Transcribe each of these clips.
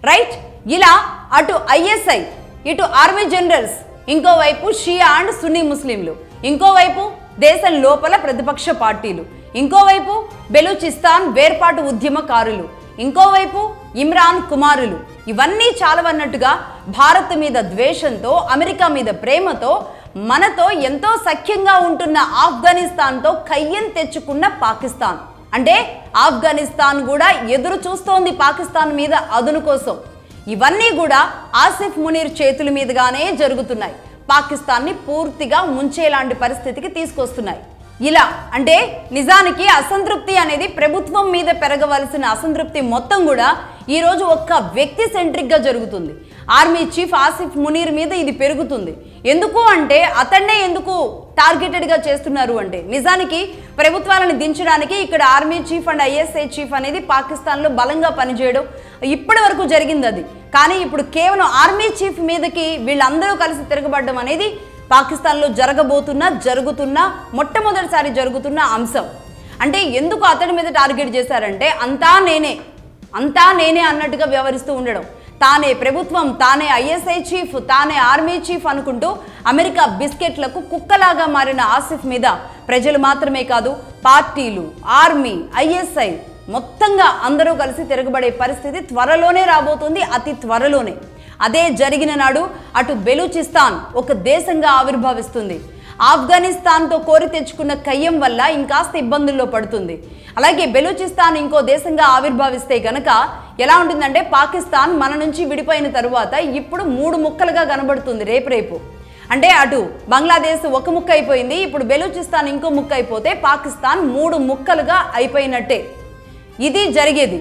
Right. ఇలా అటు ISI, ఇటు ఆర్మీ జనరల్స్, ఇంకోవైపు షియా అండ్ సున్నీ ముస్లింలు, ఇంకోవైపు దేశం లోపల ప్రతిపక్ష పార్టీలు, ఇంకోవైపు బెలూచిస్తాన్ వేర్పాటు ఉద్యమకారులు, ఇంకోవైపు ఇమ్రాన్ కుమారులు, ఇవన్నీ చాలవన్నట్టుగా భారత్ మీద ద్వేషంతో, అమెరికా మీద ప్రేమతో, మనతో ఎంతో సఖ్యంగా ఉంటున్న ఆఫ్ఘనిస్తాన్తో కయ్యం తెచ్చుకున్న పాకిస్తాన్. అంటే ఆఫ్ఘనిస్తాన్ కూడా ఎదురు చూస్తోంది పాకిస్తాన్ మీద అదును కోసం. ఇవన్నీ కూడా ఆసిఫ్ మునీర్ చేతుల మీదుగానే జరుగుతున్నాయి. పాకిస్తాన్ని పూర్తిగా ముంచేలాంటి పరిస్థితికి తీసుకొస్తున్నాయి. ఇలా అంటే నిజానికి అసంతృప్తి అనేది ప్రభుత్వం మీద పెరగవలసిన అసంతృప్తి మొత్తం కూడా ఈరోజు ఒక్క వ్యక్తి సెంట్రిక్గా జరుగుతుంది. ఆర్మీ చీఫ్ ఆసిఫ్ మునీర్ మీద ఇది పెరుగుతుంది. ఎందుకు అంటే అతన్నే ఎందుకు టార్గెటెడ్గా చేస్తున్నారు అంటే నిజానికి ప్రభుత్వాలను దించడానికి ఇక్కడ army chief and ISI chief అనేది పాకిస్తాన్లో బలంగా పనిచేయడం ఇప్పటి వరకు జరిగింది అది. కానీ ఇప్పుడు కేవలం ఆర్మీ చీఫ్ మీదకి వీళ్ళందరూ కలిసి తిరగబడడం అనేది పాకిస్తాన్లో జరుగుతున్న మొట్టమొదటిసారి జరుగుతున్న అంశం. అంటే ఎందుకు అతడి మీద టార్గెట్ చేశారంటే అంతా నేనే అన్నట్టుగా వ్యవహరిస్తూ ఉండడం. తానే ప్రభుత్వం, తానే ఐఎస్ఐ చీఫ్, తానే ఆర్మీ చీఫ్ అనుకుంటూ అమెరికా బిస్కెట్లకు కుక్కలాగా మారిన ఆసిఫ్ మీద ప్రజలు మాత్రమే కాదు, పార్టీలు, ఆర్మీ, ఐఎస్ఐ మొత్తంగా అందరూ కలిసి తిరగబడే పరిస్థితి త్వరలోనే రాబోతుంది, అతి త్వరలోనే. అదే జరిగిన నాడు అటు బెలూచిస్తాన్ ఒక దేశంగా ఆవిర్భవిస్తుంది. ఆఫ్ఘనిస్తాన్తో కోరి తెచ్చుకున్న కయ్యం వల్ల ఇంకాస్త ఇబ్బందుల్లో పడుతుంది. అలాగే బెలూచిస్తాన్ ఇంకో దేశంగా ఆవిర్భవిస్తే గనక ఎలా ఉంటుందంటే పాకిస్తాన్ మన నుంచి విడిపోయిన తరువాత ఇప్పుడు 3 ముక్కలుగా కనబడుతుంది రేపు. అంటే అటు బంగ్లాదేశ్ ఒక ముక్క అయిపోయింది, ఇప్పుడు బెలూచిస్తాన్ ఇంకో ముక్క అయిపోతే పాకిస్తాన్ 3 ముక్కలుగా అయిపోయినట్టే. ఇది జరిగేది.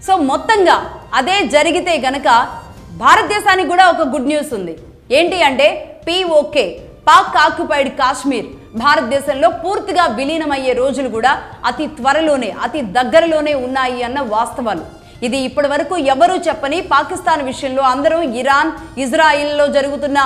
సో మొత్తంగా అదే జరిగితే గనక భారతదేశానికి కూడా ఒక గుడ్ న్యూస్ ఉంది. ఏంటి అంటే POK, పాక్ ఆక్యుపైడ్ కాశ్మీర్ భారతదేశంలో పూర్తిగా విలీనమయ్యే రోజులు కూడా అతి త్వరలోనే, అతి దగ్గరలోనే ఉన్నాయి అన్న వాస్తవాలు. ఇది ఇప్పటి వరకు ఎవరూ చెప్పని పాకిస్తాన్ విషయంలో అందరూ ఇరాన్, ఇజ్రాయిల్లో జరుగుతున్న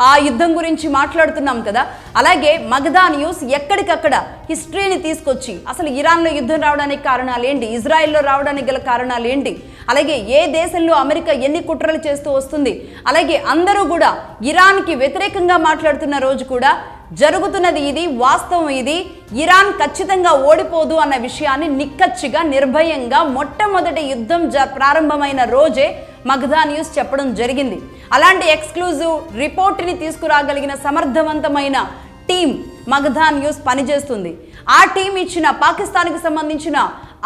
ఆ యుద్ధం గురించి మాట్లాడుతున్నాం కదా. అలాగే మగధా న్యూస్ ఎక్కడికక్కడ హిస్టరీని తీసుకొచ్చి అసలు ఇరాన్లో యుద్ధం రావడానికి కారణాలు ఏంటి, ఇజ్రాయిల్లో రావడానికి గల కారణాలు ఏంటి, అలాగే ఏ దేశంలో అమెరికా ఎన్ని కుట్రలు చేస్తూ వస్తుంది, అలాగే అందరూ కూడా ఇరాన్కి వ్యతిరేకంగా మాట్లాడుతున్న రోజు కూడా జరుగుతున్నది ఇది, వాస్తవం ఇది. ఇరాన్ ఖచ్చితంగా ఓడిపోదు అన్న విషయాన్ని నిక్కచ్చిగా, నిర్భయంగా మొట్టమొదటి యుద్ధం ప్రారంభమైన రోజే మగధా న్యూస్ చెప్పడం జరిగింది. అలాంటి ఎక్స్క్లూజివ్ రిపోర్ట్ని తీసుకురాగలిగిన సమర్థవంతమైన టీం మగధా న్యూస్ పనిచేస్తుంది. ఆ టీం ఇచ్చిన పాకిస్తాన్కి సంబంధించిన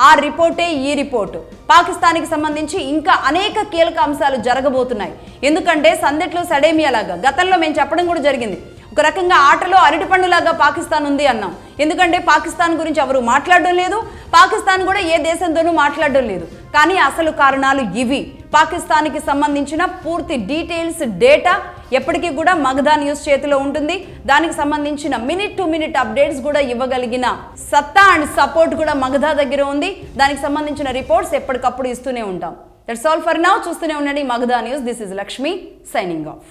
ఆ రిపోర్టే ఈ రిపోర్టు. పాకిస్తాన్కి సంబంధించి ఇంకా అనేక కీలక అంశాలు జరగబోతున్నాయి. ఎందుకంటే సందెట్లో సడేమియాలాగా గతంలో మేము చెప్పడం కూడా జరిగింది. ఒక రకంగా ఆటలో అరటిపండులాగా పాకిస్తాన్ ఉంది అన్నాం. ఎందుకంటే పాకిస్తాన్ గురించి ఎవరు మాట్లాడడం లేదు, పాకిస్తాన్ కూడా ఏ దేశంతోనూ మాట్లాడడం లేదు. కానీ అసలు కారణాలు ఇవి. పాకిస్తాన్కి సంబంధించిన పూర్తి డీటెయిల్స్, డేటా ఎప్పటికీ కూడా మగధా న్యూస్ చేతిలో ఉంటుంది. దానికి సంబంధించిన మినిట్ టు మినిట్ అప్డేట్స్ కూడా ఇవ్వగలిగిన సత్తా అండ్ సపోర్ట్ కూడా మగధా దగ్గర ఉంది. దానికి సంబంధించిన రిపోర్ట్స్ ఎప్పటికప్పుడు ఇస్తూనే ఉంటాం. That's all for now. చూస్తూనే ఉండండి Magadha news. This is Lakshmi signing off.